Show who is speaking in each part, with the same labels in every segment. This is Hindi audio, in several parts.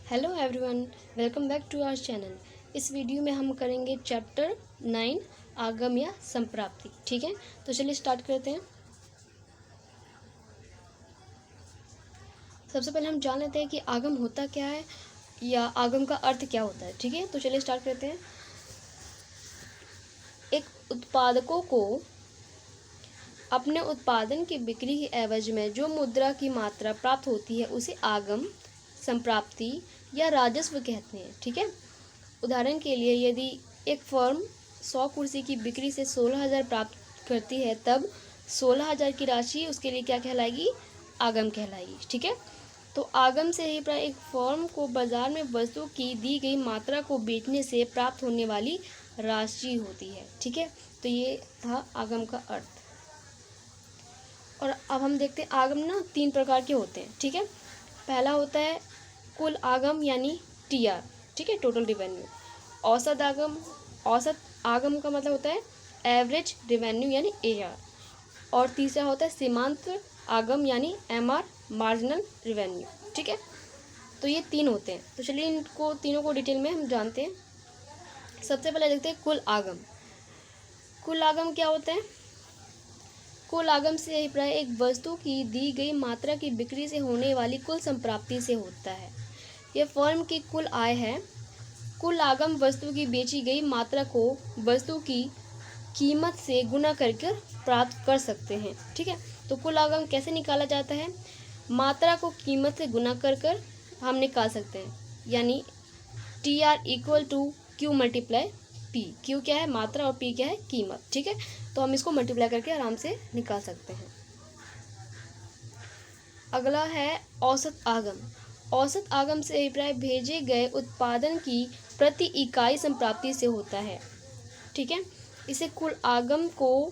Speaker 1: Hello everyone, welcome back to our channel. इस वीडियो में हम करेंगे चैप्टर 9 आगम या संप्राप्ति। ठीक है, तो चलिए स्टार्ट करते हैं। सबसे पहले हम जान लेते हैं कि आगम होता क्या है या आगम का अर्थ क्या होता है। ठीक है, तो चलिए स्टार्ट करते हैं। एक उत्पादकों को अपने उत्पादन की बिक्री के एवज में जो मुद्रा की मात्रा प्राप्त होती है उसे आगम, संप्राप्ति या राजस्व कहते हैं। ठीक है, उदाहरण के लिए यदि एक फर्म 100 कुर्सी की बिक्री से 16,000 प्राप्त करती है, तब 16,000 की राशि उसके लिए क्या कहलाएगी? आगम कहलाएगी। ठीक है, तो आगम से ही प्राय एक फर्म को बाजार में वस्तु की दी गई मात्रा को बेचने से प्राप्त होने वाली राशि होती है। ठीक है, तो ये था आगम का अर्थ। और अब हम देखते हैं आगम ना 3 प्रकार के होते हैं। ठीक है, पहला होता है कुल आगम यानी TR। ठीक है, टोटल रेवेन्यू। औसत आगम का मतलब होता है एवरेज रेवेन्यू यानी AR। और तीसरा होता है सीमांत आगम यानी MR, मार्जिनल रेवेन्यू। ठीक है, तो ये 3 होते हैं। तो चलिए इनको तीनों को डिटेल में हम जानते हैं। सबसे पहले देखते हैं कुल आगम। कुल आगम क्या होता है? कुल आगम से अभिप्राय एक वस्तु की दी गई मात्रा की बिक्री से होने वाली कुल संप्राप्ति से होता है। यह फर्म की कुल आय है। कुल आगम वस्तु की बेची गई मात्रा को वस्तु की कीमत से गुना करके प्राप्त कर सकते हैं। ठीक है, तो कुल आगम कैसे निकाला जाता है? मात्रा को कीमत से गुना कर हम निकाल सकते हैं, यानी TR equal to Q multiply P। Q क्या है? मात्रा, और P क्या है? कीमत। ठीक है, तो हम इसको मल्टीप्लाई करके आराम से निकाल सकते हैं। अगला है औसत आगम। औसत आगम से अभिप्राय भेजे गए उत्पादन की प्रति इकाई संप्राप्ति से होता है। ठीक है, इसे कुल आगम को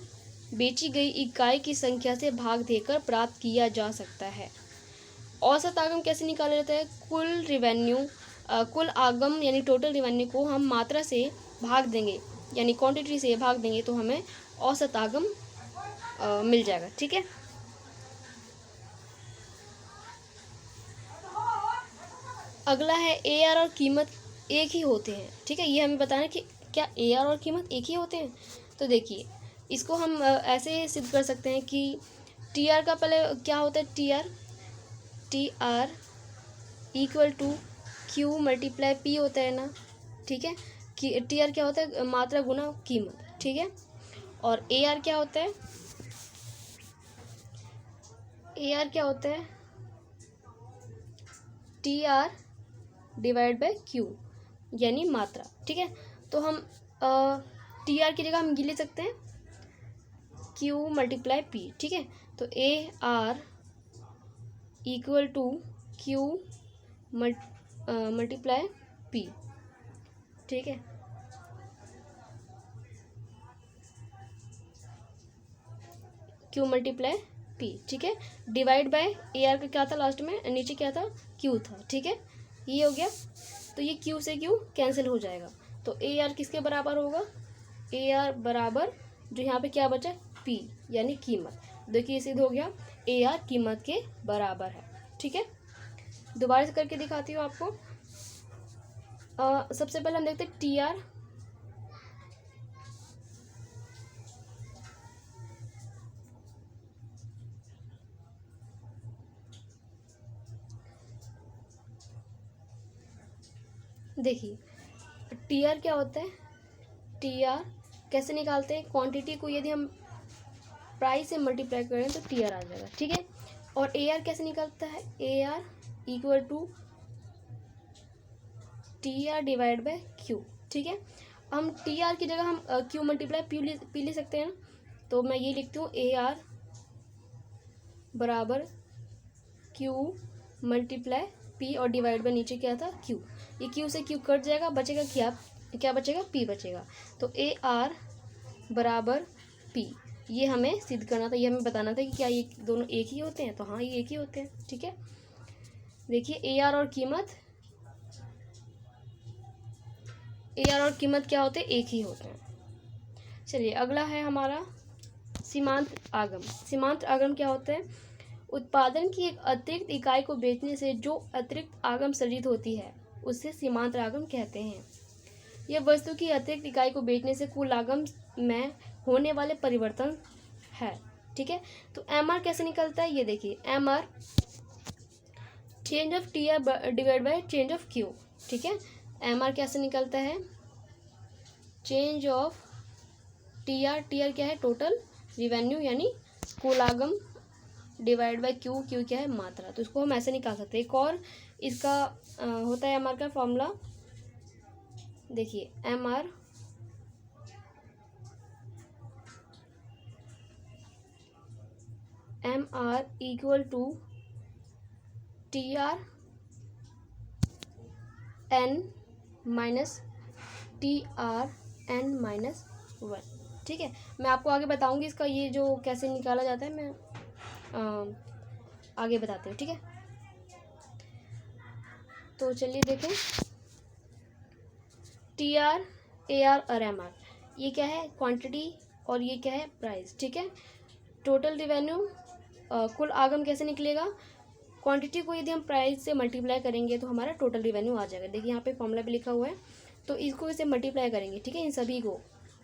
Speaker 1: बेची गई इकाई की संख्या से भाग देकर प्राप्त किया जा सकता है। औसत आगम कैसे निकाला जाता है? कुल आगम यानी टोटल रेवेन्यू को हम मात्रा से भाग देंगे, यानी क्वांटिटी से भाग देंगे, तो हमें औसत आगम मिल जाएगा। ठीक है, अगला है AR और कीमत एक ही होते हैं। ठीक है, ये हमें बताना है कि क्या AR और कीमत एक ही होते हैं। तो देखिए, इसको हम ऐसे सिद्ध कर सकते हैं कि TR का पहले क्या होता है? TR equal to Q multiply P होता है ना। ठीक है, कि TR क्या होता है? मात्रा गुना कीमत। ठीक है, और AR क्या होता है? AR क्या होता है? TR डिवाइड बाय Q यानी मात्रा। ठीक है, तो हम TR की जगह हम ये ले सकते हैं Q मल्टीप्लाई P। ठीक है, तो AR equal to Q multiply P। ठीक है, Q मल्टीप्लाई P। ठीक है, डिवाइड बाय AR का क्या था लास्ट में? नीचे क्या था? Q था। ठीक है, ये हो गया। तो ये Q से Q कैंसिल हो जाएगा, तो AR किसके बराबर होगा? AR बराबर जो यहाँ पे क्या बचा? P यानी कीमत। देखिए सिद्ध हो गया, AR कीमत के बराबर है। ठीक है, दोबारा से करके दिखाती हूँ आपको। सबसे पहले हम देखते हैं TR। देखिए TR क्या होता है? TR कैसे निकालते हैं? क्वांटिटी को यदि हम प्राइस से मल्टीप्लाई करें तो TR आ जाएगा। ठीक है, और AR कैसे निकलता है? AR equal to TR divide by Q। ठीक है, हम TR की जगह हम Q मल्टीप्लाई P ले सकते हैं ना। तो मैं ये लिखती हूँ AR बराबर Q मल्टीप्लाई P और डिवाइड बाय नीचे क्या था? Q। ये Q से Q कट जाएगा, बचेगा क्या बचेगा? P बचेगा। तो AR बराबर P, ये हमें सिद्ध करना था, ये हमें बताना था कि क्या ये दोनों एक ही होते हैं। तो हाँ, ये एक ही होते हैं। ठीक है, देखिए AR और कीमत क्या होते हैं? एक ही होते हैं। चलिए अगला है हमारा सीमांत आगम। सीमांत आगम क्या होता है? उत्पादन की एक अतिरिक्त इकाई को बेचने से जो अतिरिक्त आगम सृजित होती है उसे सीमांत आगम कहते हैं। यह वस्तु की अतिरिक्त इकाई को बेचने से कुल आगम में होने वाले परिवर्तन है। ठीक है, तो एम आर कैसे निकलता है, ये देखिए, M R change of T R divide by change of Q. ठीक है, एम आर कैसे निकलता है, चेंज ऑफ टी आर क्या है, टोटल रिवेन्यू यानी कुल आगम, डिवाइड बाई क्यू क्या है, मात्रा। तो इसको हम ऐसे निकाल सकते हैं। एक और इसका होता है एम आर का फॉर्मूला, देखिए, M R equal to T R N minus T R N minus 1। ठीक है, मैं आपको आगे बताऊंगी इसका ये जो कैसे निकाला जाता है, मैं आगे बताते हैं। ठीक है, तो चलिए देखें, टी आर, ए आर और एम आर, ये क्या है, क्वांटिटी, और ये क्या है, प्राइस। ठीक है, टोटल रिवेन्यू, कुल आगम कैसे निकलेगा, क्वांटिटी को यदि हम प्राइस से मल्टीप्लाई करेंगे तो हमारा टोटल रिवेन्यू आ जाएगा। देखिए यहाँ पे फॉर्मूला भी लिखा हुआ है, तो इसको इसे मल्टीप्लाई करेंगे। ठीक है, इन सभी को,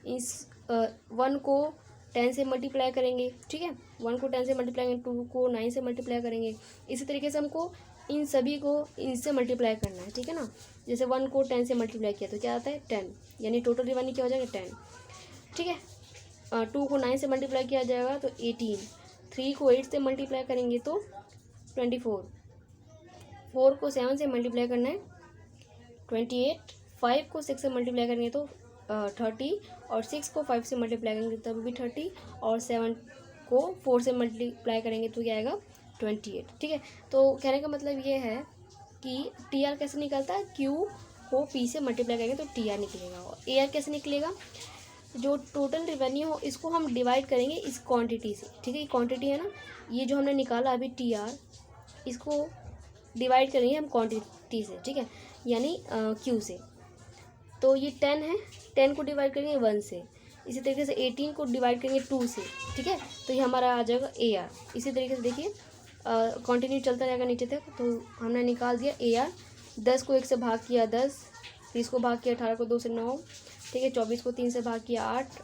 Speaker 1: इस 1 को 10 से मल्टीप्लाई करेंगे। ठीक है, 1 को 10 से मल्टीप्लाई करेंगे, 2 को 9 से मल्टीप्लाई करेंगे। इसी तरीके से हमको इन सभी को इनसे मल्टीप्लाई करना है। ठीक है ना, जैसे 1 को 10 से मल्टीप्लाई किया तो क्या आता है, 10, यानी टोटल रिवेन्यू क्या हो जाएगा, 10। ठीक है, 2 को 9 से मल्टीप्लाई किया जाएगा तो 18, 3 को 8 से मल्टीप्लाई करेंगे तो 24, 4 को 7 से मल्टीप्लाई करना है 28, 5 को 6 से मल्टीप्लाई करेंगे तो 30, और 6 को 5 से मल्टीप्लाई करेंगे तब भी 30, और 7 को 4 से मल्टीप्लाई करेंगे तो क्या आएगा, 28। ठीक है, तो कहने का मतलब ये है कि टी आर कैसे निकलता है, क्यू को पी से मल्टीप्लाई करेंगे तो टी आर निकलेगा। और ए आर कैसे निकलेगा, जो टोटल रिवेन्यू हो इसको हम डिवाइड करेंगे इस क्वांटिटी से। ठीक है, ये क्वांटिटी है ना, ये जो हमने निकाला अभी टी आर, इसको डिवाइड करेंगे हम क्वांटिटी से। ठीक है, यानी क्यू से। तो ये 10 है, 10 को डिवाइड करेंगे 1 से। इसी तरीके से 18 को डिवाइड करेंगे 2 से। ठीक है, तो ये हमारा आ जाएगा ए आर। इसी तरीके से देखिए कंटिन्यू चलता जाएगा नीचे तक। तो हमने निकाल दिया ए आर। 10 को 1 से भाग किया 10, 30 को भाग किया 18 को 2 से 9, ठीक है, 24 को 3 से भाग किया 8,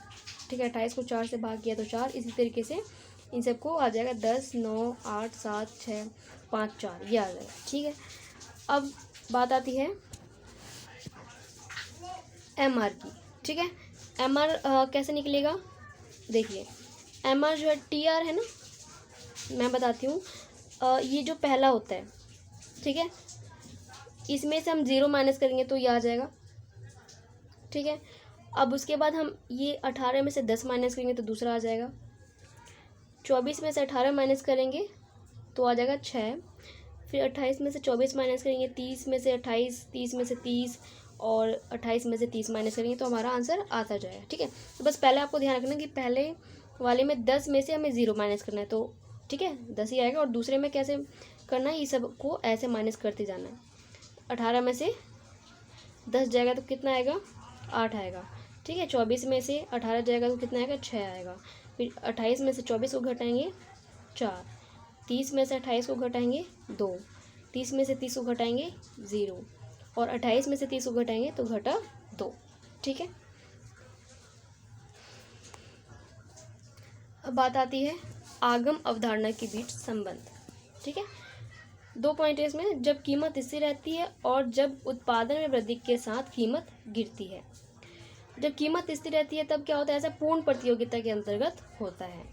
Speaker 1: ठीक है, 28 को 4 से भाग किया तो 4। इसी तरीके से इन सबको आ जाएगा 10, 9, 8, 7, 6, 5, 4, ये आ जाएगा। ठीक है, अब बात आती है एम आर की। ठीक है, एम आर कैसे निकलेगा, देखिए, एम आर जो है टी आर है ना, मैं बताती हूँ। ये जो पहला होता है, ठीक है, इसमें से हम 0 माइनस करेंगे तो ये आ जाएगा। ठीक है, अब उसके बाद हम ये 18 में से 10 माइनस करेंगे तो दूसरा आ जाएगा। 24 में से 18 माइनस करेंगे तो आ जाएगा 6। फिर 28 में से 24 माइनस करेंगे, 30 में से 28, 30 में से 30, और 28 में से 30 माइनस करेंगे तो हमारा आंसर आता जाएगा। ठीक है, तो बस पहले आपको ध्यान रखना कि पहले वाले में 10 में से हमें 0 माइनस करना है, तो ठीक है 10 ही आएगा। और दूसरे में कैसे करना है, ये सब को ऐसे माइनस करते जाना है। 18 में से 10 जाएगा तो कितना आएगा, 8 आएगा। ठीक है, 24 में से 18 जाएगा तो कितना आएगा, 6 आएगा। फिर 28 में से 24 को घटाएंगे 4, 30 में से 28 को घटाएंगे 2, 30 में से 30 को घटाएंगे 0, और 28 में से 30 को घटाएंगे तो घटा 2। ठीक है, अब बात आती है आगम अवधारणा के बीच संबंध। ठीक है, 2 पॉइंट है इसमें, जब कीमत स्थिर रहती है और जब उत्पादन में वृद्धि के साथ कीमत गिरती है। जब कीमत स्थिर रहती है तब क्या होता है, ऐसा पूर्ण प्रतियोगिता के अंतर्गत होता है।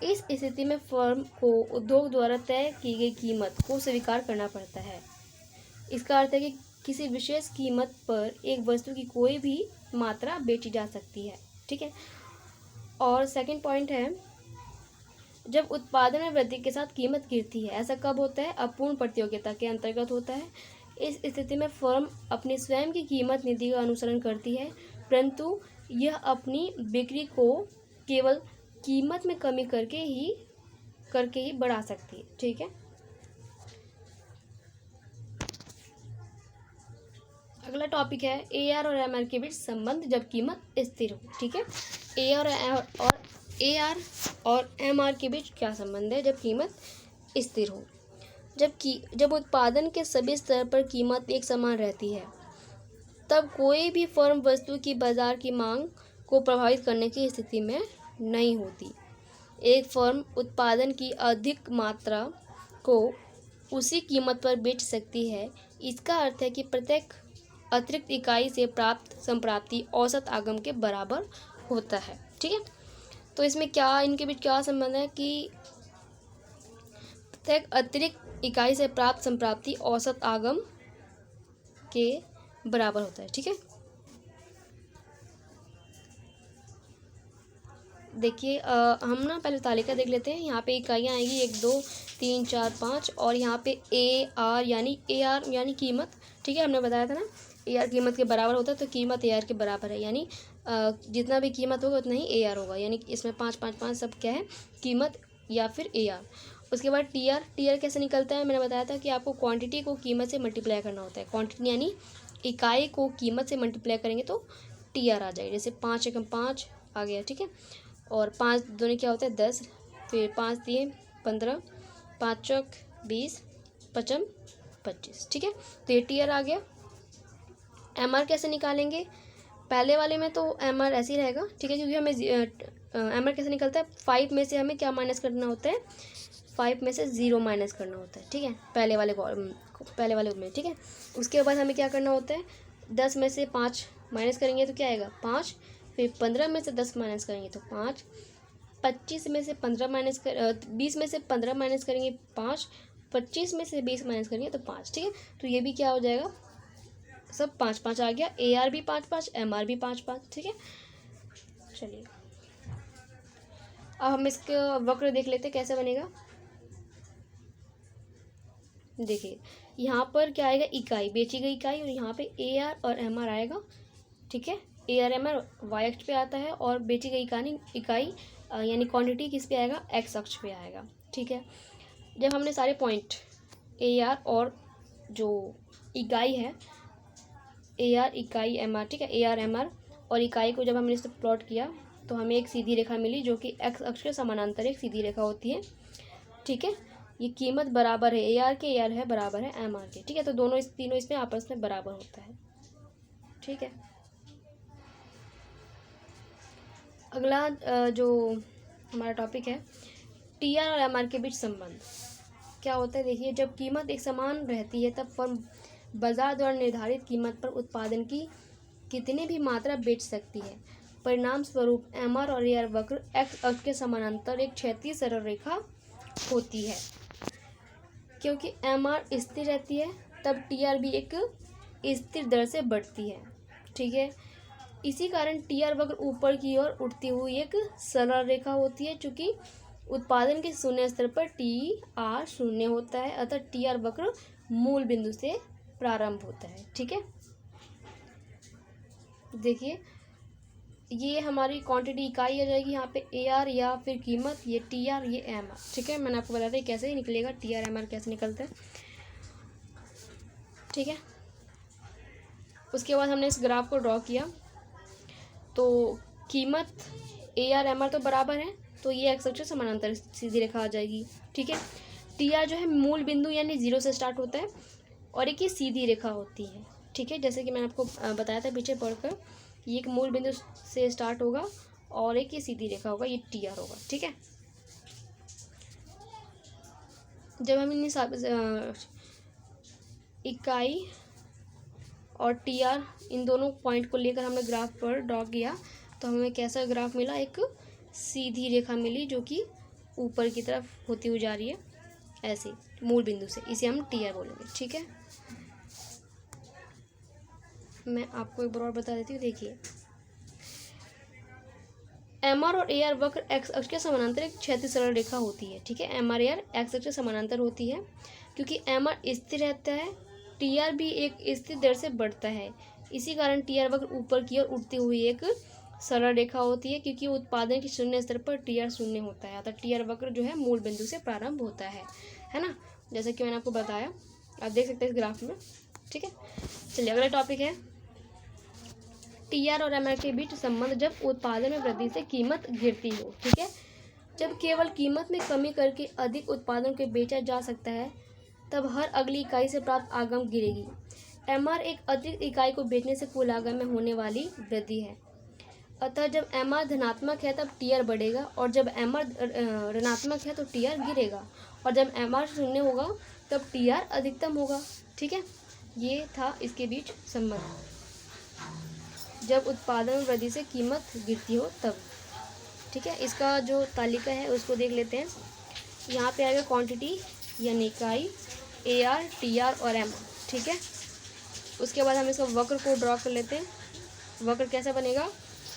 Speaker 1: इस स्थिति में फर्म को उद्योग द्वारा तय की गई कीमत को स्वीकार करना पड़ता है। इसका अर्थ है कि किसी विशेष कीमत पर एक वस्तु की कोई भी मात्रा बेची जा सकती है। ठीक है, और सेकंड पॉइंट है, जब उत्पादन में वृद्धि के साथ कीमत गिरती है। ऐसा कब होता है, अपूर्ण प्रतियोगिता के अंतर्गत होता है। इस स्थिति में फर्म अपनी स्वयं की कीमत नीति का अनुसरण करती है, परंतु यह अपनी बिक्री को केवल कीमत में कमी करके ही बढ़ा सकती है। ठीक है, अगला टॉपिक है ए आर और एम आर के बीच संबंध जब कीमत स्थिर हो। ठीक है, ए आर और एम आर के बीच क्या संबंध है जब कीमत स्थिर हो। जब उत्पादन के सभी स्तर पर कीमत एक समान रहती है, तब कोई भी फर्म वस्तु की बाजार की मांग को प्रभावित करने की स्थिति में नहीं होती। एक फर्म उत्पादन की अधिक मात्रा को उसी कीमत पर बेच सकती है। इसका अर्थ है कि प्रत्येक अतिरिक्त इकाई से प्राप्त संप्राप्ति औसत आगम के बराबर होता है। ठीक है, तो इसमें क्या, इनके बीच क्या संबंध है कि प्रत्येक अतिरिक्त इकाई से प्राप्त संप्राप्ति औसत आगम के बराबर होता है। ठीक है, देखिए हम ना पहले तालिका देख लेते हैं। यहाँ पे इकाइयाँ आएगी 1 2 3 4 5 और यहाँ पे AR यानी AR यानी कीमत। ठीक है, हमने बताया था ना AR कीमत के बराबर होता है, तो कीमत AR के बराबर है, यानी जितना भी कीमत होगा उतना ही AR होगा, यानी इसमें 5 5 5 सब क्या है, कीमत या फिर AR। उसके बाद TR कैसे निकलता है, मैंने बताया था कि आपको क्वांटिटी को कीमत से मल्टीप्लाई करना होता है। क्वांटिटी यानी इकाई को कीमत से मल्टीप्लाई करेंगे तो TR आ जाएगा। जैसे 5 एकम 5 आ गया। ठीक है, और 5 दूनी क्या होता है 10, फिर 5 3 15, 5 चौक 20, 5 25। ठीक है, तो ये TR आ गया। MR कैसे निकालेंगे, पहले वाले में तो MR ऐसे ही रहेगा। ठीक है, क्योंकि हमें MR कैसे निकलता है, 5 में से हमें क्या माइनस करना होता है, 5 में से 0 माइनस करना होता है। ठीक है, पहले वाले में। ठीक है, उसके बाद हमें क्या करना होता है, 10 में से 5 माइनस करेंगे तो क्या आएगा 5, फिर 15 में से 10 माइनस करेंगे तो 5, 25 में से 15 माइनस कर 20 में से 15 माइनस करेंगे 5, 25 में से 20 माइनस करेंगे तो 5। ठीक है, तो ये भी क्या हो जाएगा, सब 5 5 आ गया। AR भी 5 5, MR भी 5 5। ठीक है, चलिए अब हम इसका वक्र देख लेते कैसे बनेगा। देखिए यहाँ पर क्या आएगा, इकाई, बेची गई इकाई, और यहाँ पे AR और MR आएगा। ठीक है, AR MR y अक्ष पे आता है और बेची गई इकाई यानी क्वांटिटी किस पे आएगा, x अक्ष पे आएगा। ठीक है, जब हमने सारे पॉइंट AR और जो इकाई है AR इकाई MR, ठीक है, AR MR और इकाई को जब हमने इसे प्लॉट किया तो हमें एक सीधी रेखा मिली जो कि x अक्ष के समानांतर एक सीधी रेखा होती है। ठीक है, ये कीमत बराबर है AR के, AR है बराबर है MR के। ठीक है, तो तीनों इसमें आपस में बराबर होता है। ठीक है, अगला जो हमारा टॉपिक है TR और MR के बीच संबंध क्या होता है। देखिए, जब कीमत एक समान रहती है तब फर्म बाजार द्वारा निर्धारित कीमत पर उत्पादन की कितनी भी मात्रा बेच सकती है। परिणाम स्वरूप MR और AR वक्र x अक्ष के समानांतर एक क्षैतिज सरल रेखा होती है। क्योंकि MR स्थिर रहती है तब TR भी एक स्थिर दर से बढ़ती है। ठीक है, इसी कारण TR वक्र ऊपर की ओर उठती हुई एक सरल रेखा होती है। चूंकि उत्पादन के शून्य स्तर पर TR शून्य होता है, अतः TR वक्र मूल बिंदु से प्रारंभ होता है। ठीक है, देखिए ये हमारी क्वांटिटी इकाई आ जाएगी, यहाँ पे AR या फिर कीमत, ये TR ये MR। ठीक है, मैंने आपको बताया था कैसे निकलेगा, TR MR कैसे निकलता है। ठीक है, उसके बाद हमने इस ग्राफ को ड्रॉ किया तो कीमत AR MR तो बराबर है, तो ये x अक्ष से समानांतर सीधी रेखा आ जाएगी। ठीक है, TR जो है मूल बिंदु यानी 0 से स्टार्ट होता है और एक ये सीधी रेखा होती है। ठीक है, जैसे कि मैंने आपको बताया था पीछे पढ़कर, ये एक मूल बिंदु से स्टार्ट होगा और एक ये सीधी रेखा होगा, ये TR होगा। ठीक है, जब हम इकाई और TR इन दोनों पॉइंट को लेकर हमने ग्राफ पर ड्रॉ किया तो हमें कैसा ग्राफ मिला, एक सीधी रेखा मिली जो कि ऊपर की तरफ होती हुई जा रही है ऐसे मूल बिंदु से, इसे हम TR बोलेंगे। ठीक है, मैं आपको एक बार और बता देती हूँ। देखिए, MR और AR वक्र x अक्ष के समानांतर एक क्षैतिज सरल रेखा होती है। ठीक है, MR AR x अक्ष के समानांतर होती है। क्योंकि MR स्थिर रहता है, TR भी एक स्थिर दर से बढ़ता है, इसी कारण TR वक्र ऊपर की ओर उठती हुई एक सरल रेखा होती है। क्योंकि उत्पादन के शून्य स्तर पर TR शून्य होता है, अतः TR वक्र जो है मूल बिंदु से प्रारंभ होता है ना, जैसे कि मैंने आपको बताया, आप देख सकते हैं इस ग्राफ में। ठीक है, चलिए अगला टॉपिक है TR और MR के बीच संबंध जब उत्पादन में वृद्धि से कीमत गिरती हो। ठीक है, जब केवल कीमत में कमी करके अधिक उत्पादन को बेचा जा सकता है तब हर अगली इकाई से प्राप्त आगम गिरेगी। MR एक अतिरिक्त इकाई को बेचने से कुल आगम में होने वाली वृद्धि है। अतः जब MR धनात्मक है तब TR बढ़ेगा, और जब MR ऋणात्मक है तो TR गिरेगा, और जब MR शून्य होगा तब TR अधिकतम होगा। ठीक है, ये था इसके बीच संबंध। जब उत्पादन में वृद्धि से कीमत गिरती हो तब। ठीक है, इसका जो तालिका है उसको देख लेते हैं। यहाँ पे आएगा क्वांटिटी यानी इकाई, AR, TR और MR। ठीक है, उसके बाद हम इसका वक्र को ड्रॉ कर लेते हैं। वक्र कैसा बनेगा,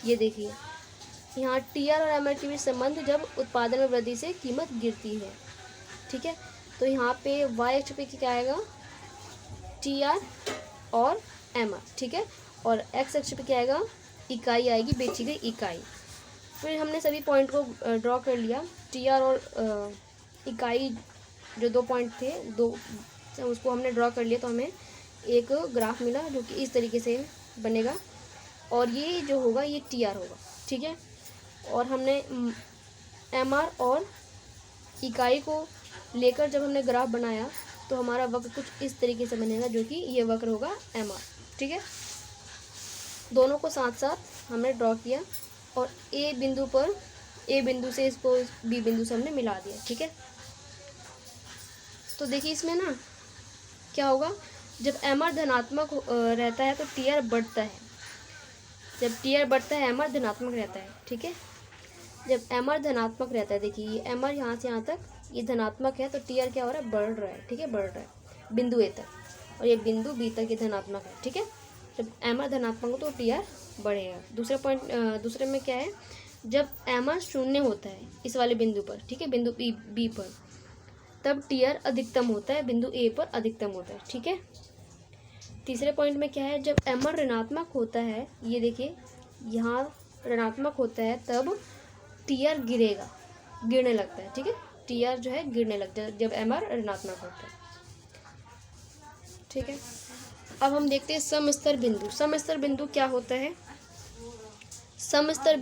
Speaker 1: ये देखिए, यहाँ TR और MR के बीच संबंध जब उत्पादन में वृद्धि से कीमत गिरती है। ठीक है, तो यहाँ पे y अक्ष पे क्या आएगा, TR और MR। ठीक है, और x अक्ष पे क्या आएगा, इकाई आएगी, बेची गई इकाई। फिर हमने सभी पॉइंट को ड्रॉ कर लिया। TR और इकाई जो 2 पॉइंट थे, उसको हमने ड्रॉ कर लिया, तो हमें एक ग्राफ मिला जो कि इस तरीके से बनेगा, और ये जो होगा ये TR होगा। ठीक है, और हमने MR और इकाई को लेकर जब हमने ग्राफ बनाया तो हमारा वक्र कुछ इस तरीके से बनेगा, जो कि ये वक्र होगा MR। ठीक है, दोनों को साथ साथ हमने ड्रॉ किया, और A बिंदु से इसको B बिंदु से हमने मिला दिया। ठीक है, तो देखिए इसमें ना क्या होगा, जब MR धनात्मक रहता है तो TR बढ़ता है, जब TR बढ़ता है MR धनात्मक रहता है। ठीक है, जब MR धनात्मक रहता है, देखिए ये MR यहाँ से यहाँ तक ये धनात्मक है, तो TR क्या हो रहा है, बढ़ रहा है। ठीक है, बढ़ रहा है बिंदु A तक, और ये बिंदु B तक ये धनात्मक है। ठीक है, जब MR धनात्मक हो तो TR बढ़ेगा। दूसरे में क्या है, जब MR शून्य होता है इस वाले बिंदु पर, ठीक है, बिंदु B पर, तब TR अधिकतम होता है, बिंदु A पर अधिकतम होता है। ठीक है, तीसरे पॉइंट में क्या है, जब MR ऋणात्मक होता है, ये देखिए यहाँ ऋणात्मक होता है, तब TR गिरने लगता है। ठीक है, TR जो है गिरने लगता है जब MR ऋणात्मक होता है। ठीक है, अब हम देखते हैं समस्तर बिंदु। समस्तर बिंदु क्या होता है, समस्तर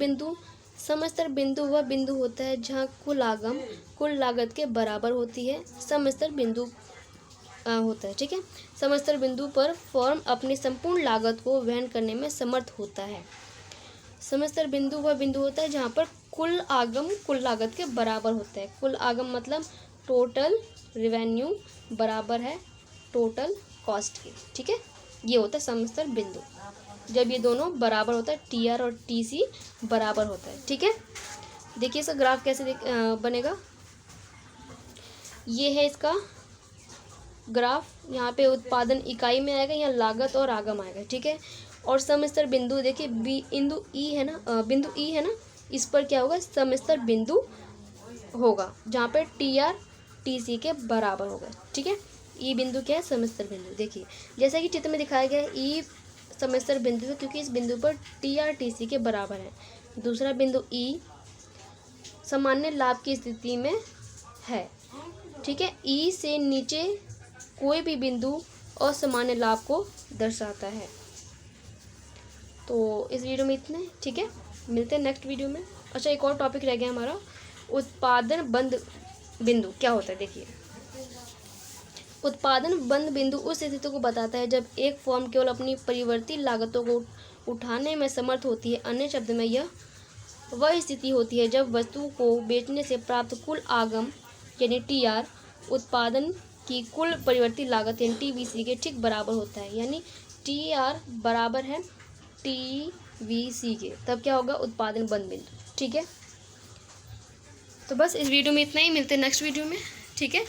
Speaker 1: बिंदु वह बिंदु होता है जहाँ कुल आगम कुल लागत के बराबर होती है। समस्तर बिंदु होता है। ठीक है, समस्तर बिंदु पर फर्म अपनी संपूर्ण लागत को वहन करने में समर्थ होता है। समस्तर बिंदु वह बिंदु होता है जहाँ पर कुल आगम कुल लागत के बराबर होता है। कुल आगम मतलब टोटल रेवेन्यू बराबर है टोटल कॉस्ट के। ठीक है, ये होता है समस्तर बिंदु, जब ये दोनों बराबर होता है, TR और TC बराबर होता है। ठीक है, देखिए इसका ग्राफ कैसे बनेगा, ये है इसका ग्राफ। यहाँ पे उत्पादन इकाई में आएगा, यहाँ लागत और आगम आएगा। ठीक है, और समस्तर बिंदु देखिए बिंदु E है ना, इस पर क्या होगा, समस्तर बिंदु होगा जहाँ पर TR TC के बराबर होगा। ठीक है, E बिंदु क्या है, समस्तर बिंदु। देखिए जैसा कि चित्र में दिखाया गया है, E समस्तर बिंदु है क्योंकि इस बिंदु पर TR TC के बराबर है। दूसरा बिंदु E सामान्य लाभ की स्थिति में है। ठीक है, E से नीचे कोई भी बिंदु असामान्य लाभ को दर्शाता है। तो इस वीडियो में इतना है। ठीक है, मिलते हैं नेक्स्ट वीडियो में। अच्छा, एक और टॉपिक रह गया हमारा, उत्पादन बंद बिंदु क्या होता है। देखिए, उत्पादन बंद बिंदु उस स्थिति को बताता है जब एक फर्म केवल अपनी परिवर्ती लागतों को उठाने में समर्थ होती है। अन्य शब्द में यह वह स्थिति होती है जब वस्तु को बेचने से प्राप्त कुल आगम यानी TR उत्पादन की कुल परिवर्ती लागत यानी TVC के ठीक बराबर होता है। यानी TR बराबर है TVC के, तब क्या होगा, उत्पादन बंद बिंदु। ठीक है, तो बस इस वीडियो में इतना ही, मिलते हैं नेक्स्ट वीडियो में। ठीक है।